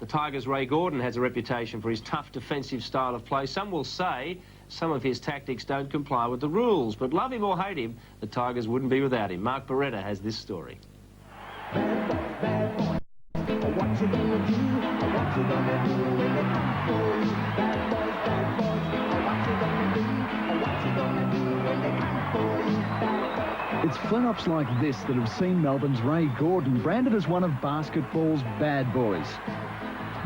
The Tigers' Ray Gordan has a reputation for his tough defensive style of play. Some will say some of his tactics don't comply with the rules, but love him or hate him, the Tigers wouldn't be without him. Mark Beretta has this story. It's flare-ups like this that have seen Melbourne's Ray Gordan branded as one of basketball's bad boys.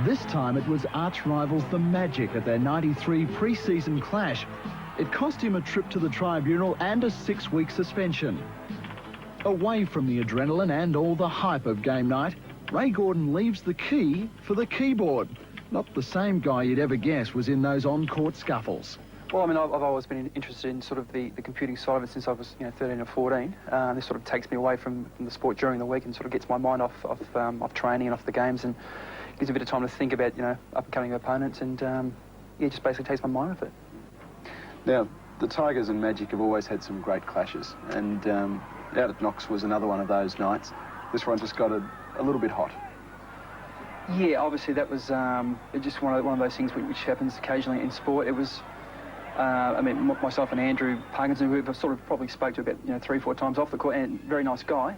This time it was arch-rivals the Magic at their '93 pre-season clash. It cost him a trip to the tribunal and a 6-week suspension. Away from the adrenaline and all the hype of game night, Ray Gordan leaves the key for the keyboard. Not the same guy you'd ever guess was in those on-court scuffles. Well, I mean, I've always been interested in sort of the computing side of it since I was, 13 or 14. This sort of takes me away from the sport during the week and sort of gets my mind off training and off the games, and gives a bit of time to think about, up-and-coming opponents, and yeah, just basically takes my mind off it. Now, the Tigers and Magic have always had some great clashes, and out at Knox was another one of those nights. This one just got a little bit hot. Yeah, obviously that was just one of those things which happens occasionally in sport. It was, I mean, myself and Andrew Parkinson, who I've sort of probably spoke to about 3 or 4 times off the court, and very nice guy.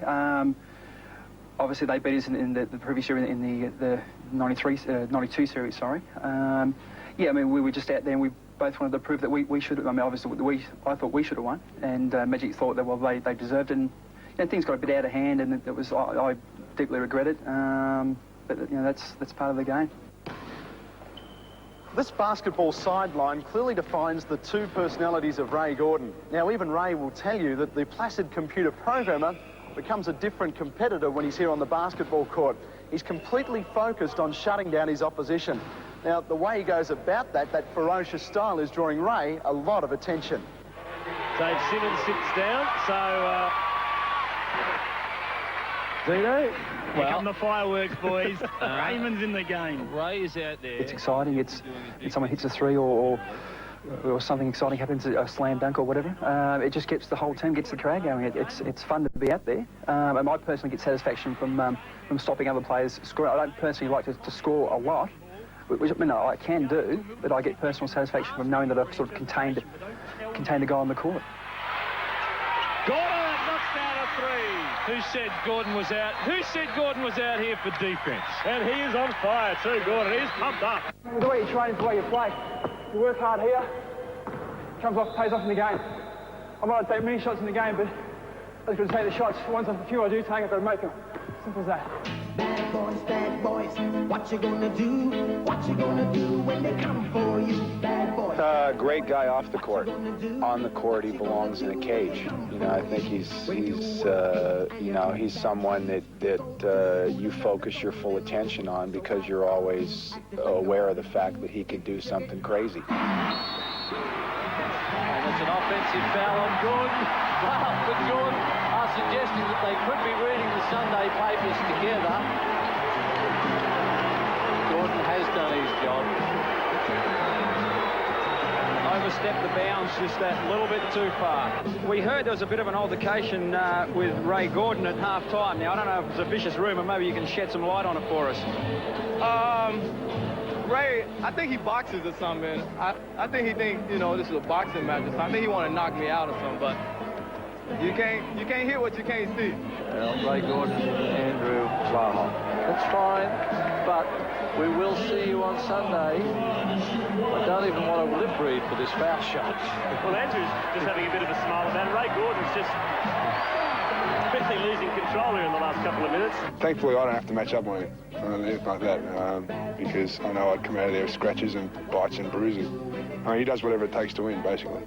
Obviously they beat us in the previous year in the 92 series, sorry. Yeah, I mean, we were just out there and we both wanted to prove that we should have. I mean, obviously I thought we should have won, and Magic thought that, well, they deserved it, and things got a bit out of hand, and it was, I deeply regret it. But that's part of the game. This basketball sideline clearly defines the two personalities of Ray Gordan. Now, even Ray will tell you that the placid computer programmer becomes a different competitor when he's here on the basketball court. He's completely focused on shutting down his opposition. Now, the way he goes about that ferocious style is drawing Ray a lot of attention. Dave Simmons sits down, so Dino, here come the fireworks, boys. Raymond's in the game. Ray is out there. It's exciting. It's someone hits a 3 or something exciting happens, a slam dunk or whatever. It just gets the whole team, gets the crowd going. It's fun to be out there. And I personally get satisfaction from stopping other players scoring. I don't personally like to score a lot, which I mean, I can do, but I get personal satisfaction from knowing that I've sort of contained a guy on the court. Gordan knocks down a 3. Who said Gordan was out? Who said Gordan was out here for defence? And he is on fire too, Gordan. He's pumped up. The way you train is the way you play. You work hard here, pays off in the game. I might not take many shots in the game, but I just got to take the shots. Once a few I do take, I've got to make them. Simple as that. Bad boys, what you gonna do? What you gonna do when they come for you? Bad boys. Great guy off the court. On the court, he belongs in a cage. I think he's someone that you focus your full attention on because you're always aware of the fact that he could do something crazy. And it's an offensive foul on Gordan. Wow, but Gordan are suggesting that they could be reading the Sunday papers together. Gordan has done his job. Overstepped the bounds just that little bit too far. We heard there was a bit of an altercation with Ray Gordan at half-time. Now, I don't know if it's a vicious rumour. Maybe you can shed some light on it for us. Ray, I think he boxes or something. I think he thinks, this is a boxing match or something. I think he want to knock me out or something, but you can't hear what you can't see. Well, Ray Gordan, Andrew, that's fine, but we will see you on Sunday. I don't even want to lip read for this foul shot. Well, Andrew's just having a bit of a smile about it. Ray Gordan's just quickly losing control here in the last couple of minutes. Thankfully, I don't have to match up on anything like that because I know I'd come out of there with scratches and bites and bruising. I mean, he does whatever it takes to win, basically.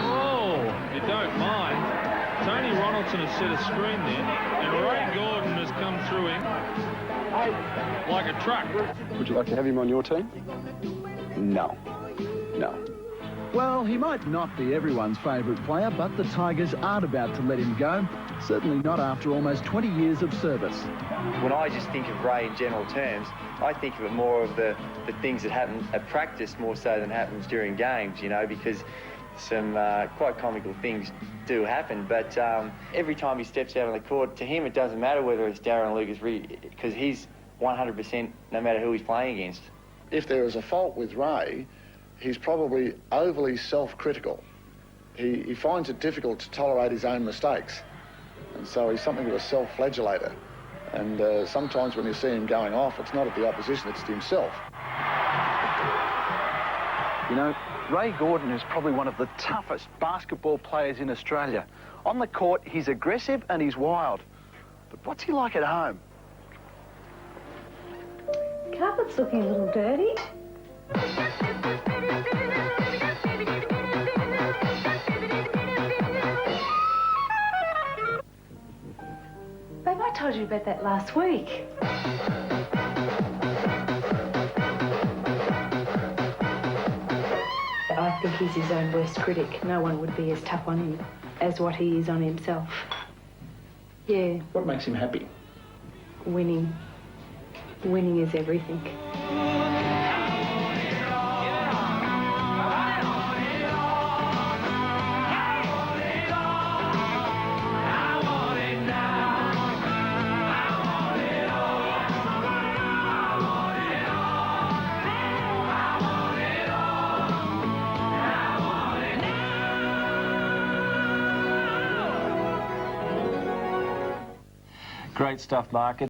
Oh, you don't mind. Tony Ronaldson has set a screen there, and Ray Gordan has come through him like a truck. Would you like to have him on your team? No. Well, he might not be everyone's favourite player, but the Tigers aren't about to let him go. Certainly not after almost 20 years of service. When I just think of Ray in general terms, I think of it more of the things that happen at practice more so than happens during games, because some quite comical things do happen, but every time he steps out on the court, to him it doesn't matter whether it's Darren Lucas Reed, because he's 100% no matter who he's playing against. If there is a fault with Ray, he's probably overly self-critical. He finds it difficult to tolerate his own mistakes, and so he's something of a self-flagellator. And sometimes when you see him going off, it's not at the opposition, it's to himself. You know, Ray Gordan is probably one of the toughest basketball players in Australia. On the court, he's aggressive and he's wild. But what's he like at home? Carpet's looking a little dirty. Babe, I told you about that last week. I think he's his own worst critic. No one would be as tough on him as what he is on himself. Yeah. What makes him happy? Winning. Winning is everything. Great stuff, Mark.